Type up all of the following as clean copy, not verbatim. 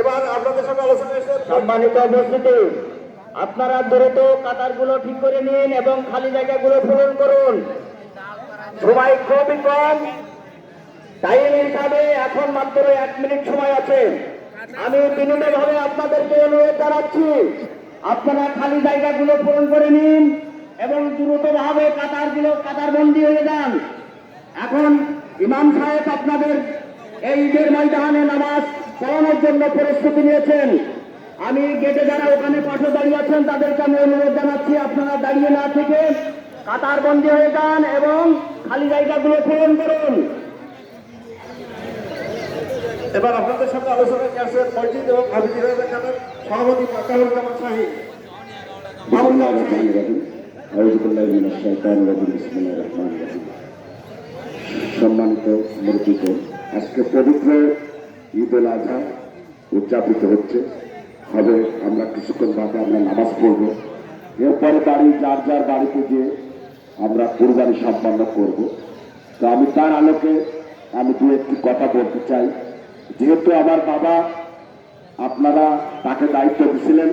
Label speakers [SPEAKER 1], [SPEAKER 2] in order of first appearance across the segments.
[SPEAKER 1] এবার আপনাদের সঙ্গে আলোচনা এসে
[SPEAKER 2] সম্মানিত উপস্থিতি, আপনারা দ্রুত কাতারগুলো ঠিক করে নিন এবং খালি জায়গাগুলো পূরণ করুন। সময় খুবই কম, টাইম হিসাবে এখন মাত্র 1 মিনিট সময় আছে। আমি বিনীতভাবে আপনাদেরকে অনুরোধ জানাচ্ছি, আপনারা খালি জায়গাগুলো পূরণ করে নিন এবং দ্রুতভাবে কাতারবন্দি হয়ে যান। এখন ইমাম সাহেব আপনাদের এই ঈদের ময়দানে নামাজ পড়ানোর জন্য প্রস্তুতি নিয়েছেন। আমি গেটে যারা ওখানে পাশে দাঁড়িয়ে আছেন তাদেরকে আমি অনুরোধ জানাচ্ছি, আপনারা দাঁড়িয়ে না থেকে কাতারবন্দি হয়ে যান এবং খালি জায়গাগুলো পূরণ করুন।
[SPEAKER 1] এবার আপনাদের সঙ্গে আলোচনা আসেন মসজিদ এবং হাবিজি খানের সভাপতি মাকারুল জামান সাহিব।
[SPEAKER 3] সম্মানিত মুরব্বীগণ, আজকে পবিত্র ঈদ উল আজহা উদযাপিত হচ্ছে। হবে আমরা কিছুক্ষণ বাদে আমরা নামাজ পড়ব, এরপরে যার যার বাড়িতে গিয়ে আমরা কুরবানি সম্পন্ন করব। তো আমি তার আলোকে আমি দু একটি কথা বলতে চাই। যেহেতু আমার বাবা, আপনারা তাকে দায়িত্ব দিয়েছিলেন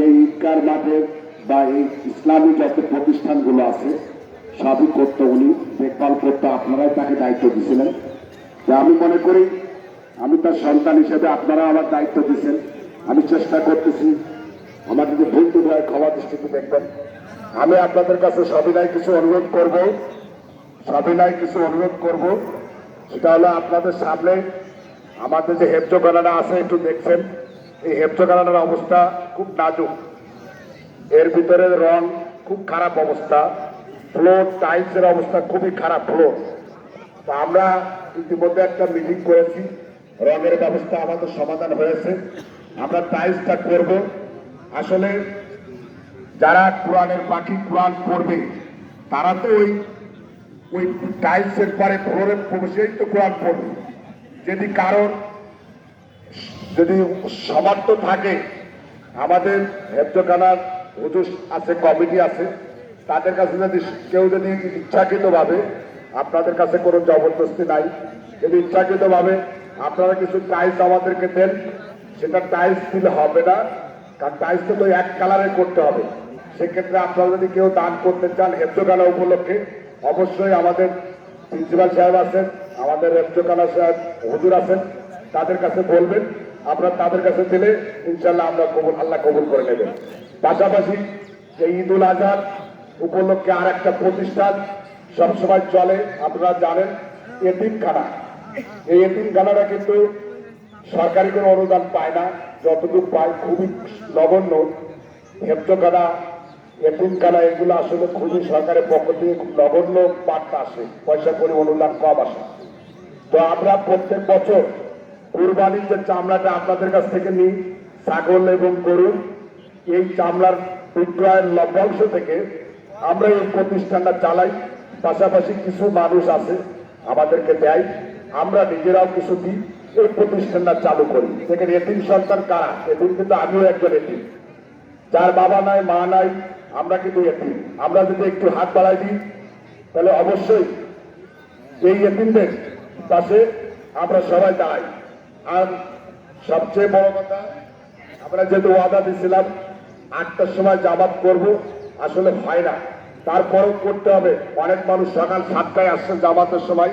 [SPEAKER 3] এই ঈদগার মাঠে বা এই ইসলামী যত প্রতিষ্ঠানগুলো আছে সবই করতো উনি, দেখভাল করতো, আপনারাই তাকে দায়িত্ব দিয়েছিলেন। তো আমি মনে করি আমি তার সন্তান হিসেবে আপনারা আমার দায়িত্ব দিয়েছেন, আমি চেষ্টা করতেছি। আমার যদি ভুল টুল হয় ক্ষমা দৃষ্টিতে দেখবেন। আমি আপনাদের কাছে সবিনয় কিছু অনুরোধ করব, সেটা হলো আপনাদের সামনে আমাদের যে হেফজখানাটা আছে একটু দেখছেন, এই হেফজখানার অবস্থা খুব নাজুক, এর ভিতরে রং খুব খারাপ অবস্থা, ফ্লোর টাইলসের অবস্থা খুবই খারাপ ফ্লোর। তো আমরা ইতিমধ্যে একটা মিটিং করেছি, রঙের ব্যবস্থা আমাদের সমাধান হয়েছে, আমরা টাইলসটা করব। আসলে যারা কোরআনের পাখি কোরআন পড়বে তারা তো ওই টাইলসের পরে ফ্লোরে বসেই তো কোরআন পড়বে। যদি সামর্থ্য থাকে, আমাদের হেফজখানার হুজুর আছে, কমিটি আছে, তাদের কাছে যদি ইচ্ছাকৃতভাবে, আপনাদের কাছে কোনো জবরদস্তি নাই, যদি ইচ্ছাকৃতভাবে আপনারা কিছু টাইলস আমাদেরকে দেন, সেটা টাইলস দিলে হবে না, কারণ টাইলস তো এক কালারের করতে হবে। সেক্ষেত্রে আপনারা যদি কেউ দান করতে চান হেফজখানা উপলক্ষে, অবশ্যই আমাদের প্রিন্সিপাল সাহেব আছেন, আমাদের হেফজখানা সাহেব হুজুর আছেন, তাদের কাছে বলবেন, আপনারা তাদের কাছে দিলে ইনশাল্লাহ আল্লাহ কবুল করে নেবেন। পাশাপাশি এই ঈদ উল আজহার উপলক্ষে আর একটা প্রতিষ্ঠান সবসময় চলে, আপনারা জানেন, এতিমখানা। এই এতিমখানাটা কিন্তু সরকারি কোনো অনুদান পায় না, যতটুকু পায় খুবই নগণ্য। হেফজখানা, এতিমখানা এগুলো আসলে খুবই সরকারের পক্ষ থেকে খুব নগণ্য বার্তা আসে, পয়সা করে অনুদান কম আসে। তো আমরা প্রত্যেক বছর কুরবানির যে চামড়াটা আপনাদের কাছ থেকে নিই, ছাগল এবং গরু, এই চামড়ার বিক্রয়ের লভ্যাংশ থেকে আমরা এই প্রতিষ্ঠানটা চালাই। পাশাপাশি কিছু মানুষ আছে আমাদেরকে দেয়, আমরা নিজেরাও কিছু দিই, এই প্রতিষ্ঠানটা চালু করি। দেখেন এতিম সন্তান কারা? এতিম কিন্তু আমিও একজন এতিম, যার বাবা নাই মা নাই, আমরা কিন্তু এতিম। আমরা যদি একটু হাত বাড়াই দিই তাহলে অবশ্যই এই এতিমদের পাশে আমরা সবাই দাঁড়াই। আর সবচেয়ে বড় কথা, আমরা যেহেতু ওয়াদা দিয়েছিলাম 8টার সময় জামাত করব, আসলে হয় না, তারপরেও করতে হবে। অনেক মানুষ সকাল 7টায় আসছে জামাতের সময়,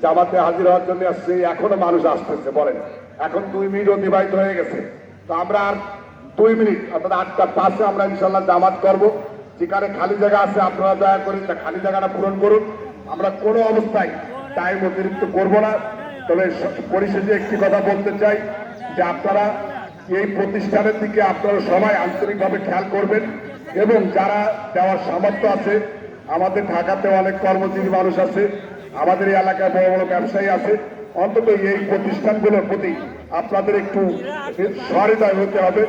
[SPEAKER 3] জামাতে হাজির হওয়ার জন্য আসছে, এখনো মানুষ আসতেছে। বলেন, এখন 2 মিনিট অতিবাহিত হয়ে গেছে, তো আমরা আর 2 মিনিট অর্থাৎ 8টা 5-এ আমরা ইনশাল্লাহ জামাত করব। যেখানে খালি জায়গা আছে আপনারা দয়া করে খালি জায়গাটা পূরণ করুন। আমরা কোনো অবস্থায় টাইম অতিরিক্ত করব না। তবে পরিশেষে একটি কথা বলতে চাই যে আপনারা এই প্রতিষ্ঠানের দিকে আপনারা সবাই আন্তরিকভাবে খেয়াল করবেন, এবং যারা দেওয়ার সামর্থ্য আছে, আমাদের ঢাকাতে অনেক কর্মজীবী মানুষ আছে, আমাদের এই এলাকায় বড় বড় ব্যবসায়ী আছে, অন্তত এই প্রতিষ্ঠানগুলোর প্রতি আপনাদের একটু সহৃদয় হতে হবে,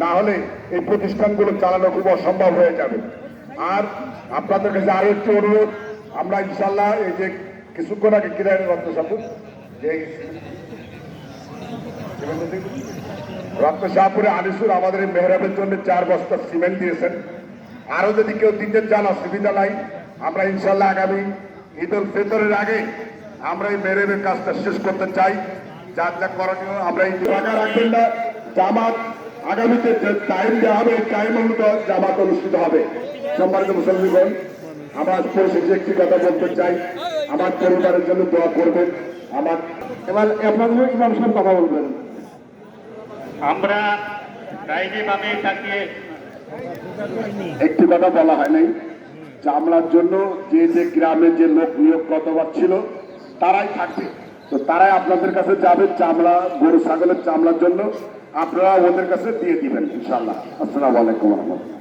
[SPEAKER 3] না হলে এই প্রতিষ্ঠানগুলো চালানো খুব অসম্ভব হয়ে যাবে। আর আপনাদের কাছে আরো একটু অনুরোধ, আমরা ইনশাল্লাহ এই যে কিছুক্ষণ আগে কিরায় রত্ন সাপুর যে রত্ন শাহপুরে আনিসুর আমাদের এই মেহরাবের জন্য 4 বস্তা সিমেন্ট দিয়েছেন। আরো যদি কেউ দিতে চান অসুবিধা নাই, আমরা ইনশাল্লাহ আগামী ঈদ উল ফিতরের আগে আমরা এই মেহরাবের কাজটা শেষ করতে চাই। যার যা করণীয় আমরা এই টাকা রাখবেন না। জামাত আগামীতে যে টাইম দেওয়া হবে এই টাইম অনুযায়ী জামাত অনুষ্ঠিত হবে। সম্মানিত মুসলমানগণ, আমার পরিশেষে একটি কথা বলতে চাই, আমার পরিবারের জন্য দোয়া করবেন। আমার
[SPEAKER 1] এবার আপনাদের ইমাম সাহেব কথা বলবেন।
[SPEAKER 4] আমরা রাইজেভাবে তাকে
[SPEAKER 3] একটি কথা বলা হয় নাই, চামড়ার জন্য যে যে গ্রামে যে লোক নিয়োগ গতবার ছিল তারাই থাকবে, তো তারাই আপনাদের কাছে যাবে চামড়া, গরু ছাগলের চামড়ার জন্য আপনারা ওদের কাছে দিয়ে দিবেন ইনশাল্লাহ। আসসালামু আলাইকুম রহমতুল্লাহ।